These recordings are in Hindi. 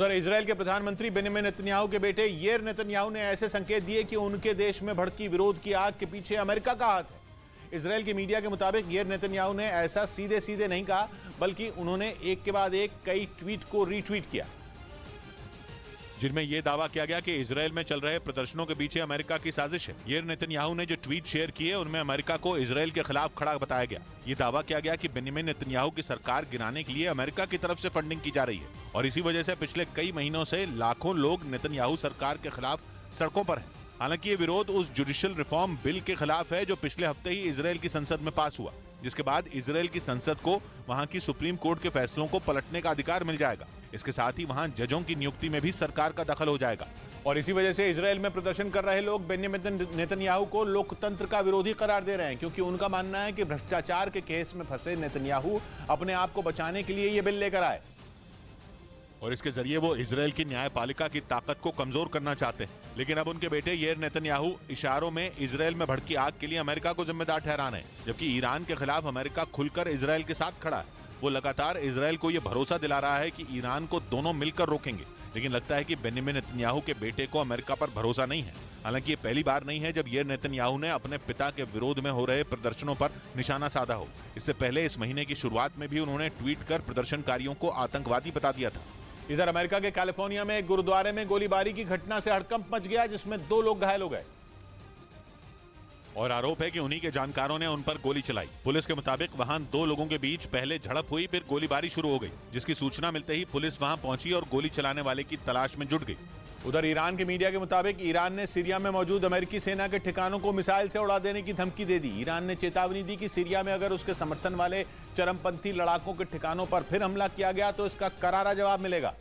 सर, इजराइल के प्रधानमंत्री बेंजामिन नेतन्याहू के बेटे याईर नेतन्याहू ने ऐसे संकेत दिए कि उनके देश में भड़की विरोध की आग के पीछे अमेरिका का हाथ है। इजराइल की मीडिया के मुताबिक याईर नेतन्याहू ने ऐसा सीधे सीधे नहीं कहा, बल्कि उन्होंने एक के बाद एक कई ट्वीट को रीट्वीट किया, जिनमें यह दावा किया गया कि इजराइल में चल रहे प्रदर्शनों के पीछे अमेरिका की साजिश है। याईर नेतन्याहू ने जो ट्वीट शेयर किए उनमें अमेरिका को इजराइल के खिलाफ खड़ा बताया गया। ये दावा किया गया कि बेंजामिन नेतन्याहू की सरकार गिराने के लिए अमेरिका की तरफ से फंडिंग की जा रही है और इसी वजह से पिछले कई महीनों से लाखों लोग नेतन्याहू सरकार के खिलाफ सड़कों पर हैं। हालांकि ये विरोध उस जुडिशियल रिफॉर्म बिल के खिलाफ है जो पिछले हफ्ते ही इजराइल की संसद में पास हुआ, जिसके बाद इजराइल की संसद को वहां की सुप्रीम कोर्ट के फैसलों को पलटने का अधिकार मिल जाएगा। इसके साथ ही वहां जजों की नियुक्ति में भी सरकार का दखल हो जाएगा। और इसी वजह से इजराइल में प्रदर्शन कर रहे लोग बेंजामिन नेतन्याहू को लोकतंत्र का विरोधी करार दे रहे हैं, क्योंकि उनका मानना है कि भ्रष्टाचार के केस में फंसे नेतन्याहू अपने आप को बचाने के लिए ये बिल लेकर आए और इसके जरिए वो इजराइल की न्यायपालिका की ताकत को कमजोर करना चाहते हैं। लेकिन अब उनके बेटे याईर नेतन्याहू इशारों में इजराइल में भड़की आग के लिए अमेरिका को जिम्मेदार ठहरा रहे हैं, जबकि ईरान के खिलाफ अमेरिका खुलकर इजराइल के साथ खड़ा है। वो लगातार इजराइल को यह भरोसा दिला रहा है कि ईरान को दोनों मिलकर रोकेंगे, लेकिन लगता है कि बेंजामिन नेतन्याहू के बेटे को अमेरिका पर भरोसा नहीं है। हालांकि ये पहली बार नहीं है जब याईर नेतन्याहू ने अपने पिता के विरोध में हो रहे प्रदर्शनों पर निशाना साधा हो। इससे पहले इस महीने की शुरुआत में भी उन्होंने ट्वीट कर प्रदर्शनकारियों को आतंकवादी बता दिया था। इधर अमेरिका के कैलिफोर्निया में एक गुरुद्वारे में गोलीबारी की घटना से हड़कंप मच गया, जिसमें 2 लोग घायल हो गए और आरोप है कि उन्हीं के जानकारों ने उन पर गोली चलाई। पुलिस के मुताबिक वहां 2 लोगों के बीच पहले झड़प हुई, फिर गोलीबारी शुरू हो गई, जिसकी सूचना मिलते ही पुलिस वहां पहुंची और गोली चलाने वाले की तलाश में जुट गई। उधर ईरान के मीडिया के मुताबिक ईरान ने सीरिया में मौजूद अमेरिकी सेना के ठिकानों को मिसाइल से उड़ा देने की धमकी दे दी। ईरान ने चेतावनी दी कि सीरिया में अगर उसके समर्थन वाले चरमपंथी लड़ाकों के ठिकानों पर फिर हमला किया गया तो इसका करारा जवाब मिलेगा,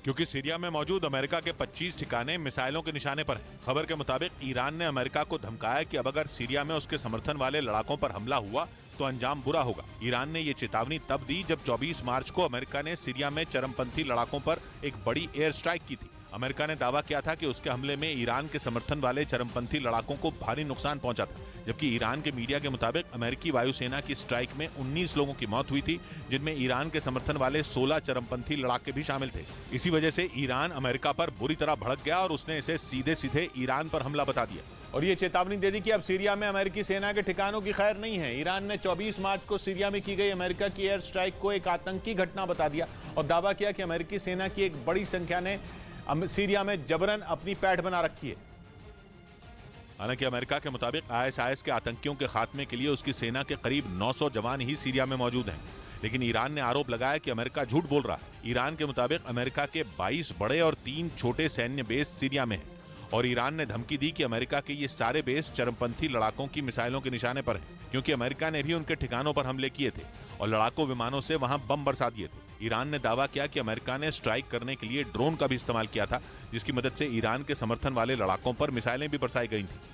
क्योंकि सीरिया में मौजूद अमेरिका के 25 ठिकाने मिसाइलों के निशाने पर हैं। खबर के मुताबिक ईरान ने अमेरिका को धमकाया कि अब अगर सीरिया में उसके समर्थन वाले लड़ाकों पर हमला हुआ तो अंजाम बुरा होगा। ईरान ने ये चेतावनी तब दी जब 24 मार्च को अमेरिका ने सीरिया में चरमपंथी लड़ाकों पर एक बड़ी एयर स्ट्राइक की थी। अमेरिका ने दावा किया था कि उसके हमले में ईरान के समर्थन वाले चरमपंथी लड़ाकों को भारी नुकसान पहुंचा था, जबकि ईरान के मीडिया के मुताबिक अमेरिकी वायुसेना की स्ट्राइक में 19 लोगों की मौत हुई थी, जिनमें ईरान के समर्थन वाले 16 चरमपंथी लड़ाके भी शामिल थे। इसी वजह से ईरान अमेरिका पर बुरी तरह भड़क गया और उसने इसे सीधे सीधे ईरान पर हमला बता दिया और ये चेतावनी दे दी कि अब सीरिया में अमेरिकी सेना के ठिकानों की खैर नहीं है। ईरान ने 24 मार्च को सीरिया में की गई अमेरिका की एयर स्ट्राइक को एक आतंकी घटना बता दिया और दावा किया कि अमेरिकी सेना की एक बड़ी संख्या ने सीरिया में जबरन अपनी पैठ बना रखी है। हालांकि अमेरिका के मुताबिक आईएसआईएस के आतंकियों के खात्मे के लिए उसकी सेना के करीब 900 जवान ही सीरिया में मौजूद हैं, लेकिन ईरान ने आरोप लगाया कि अमेरिका झूठ बोल रहा है। ईरान के मुताबिक अमेरिका के 22 बड़े और 3 छोटे सैन्य बेस सीरिया में हैं और ईरान ने धमकी दी कि अमेरिका के ये सारे बेस चरमपंथी लड़ाकों की मिसाइलों के निशाने पर हैं, क्योंकि अमेरिका ने भी उनके ठिकानों पर हमले किए थे और लड़ाकू विमानों से वहां बम बरसा दिए थे। ईरान ने दावा किया कि अमेरिका ने स्ट्राइक करने के लिए ड्रोन का भी इस्तेमाल किया था, जिसकी मदद से ईरान के समर्थन वाले लड़ाकों पर मिसाइलें भी बरसाई गई थी।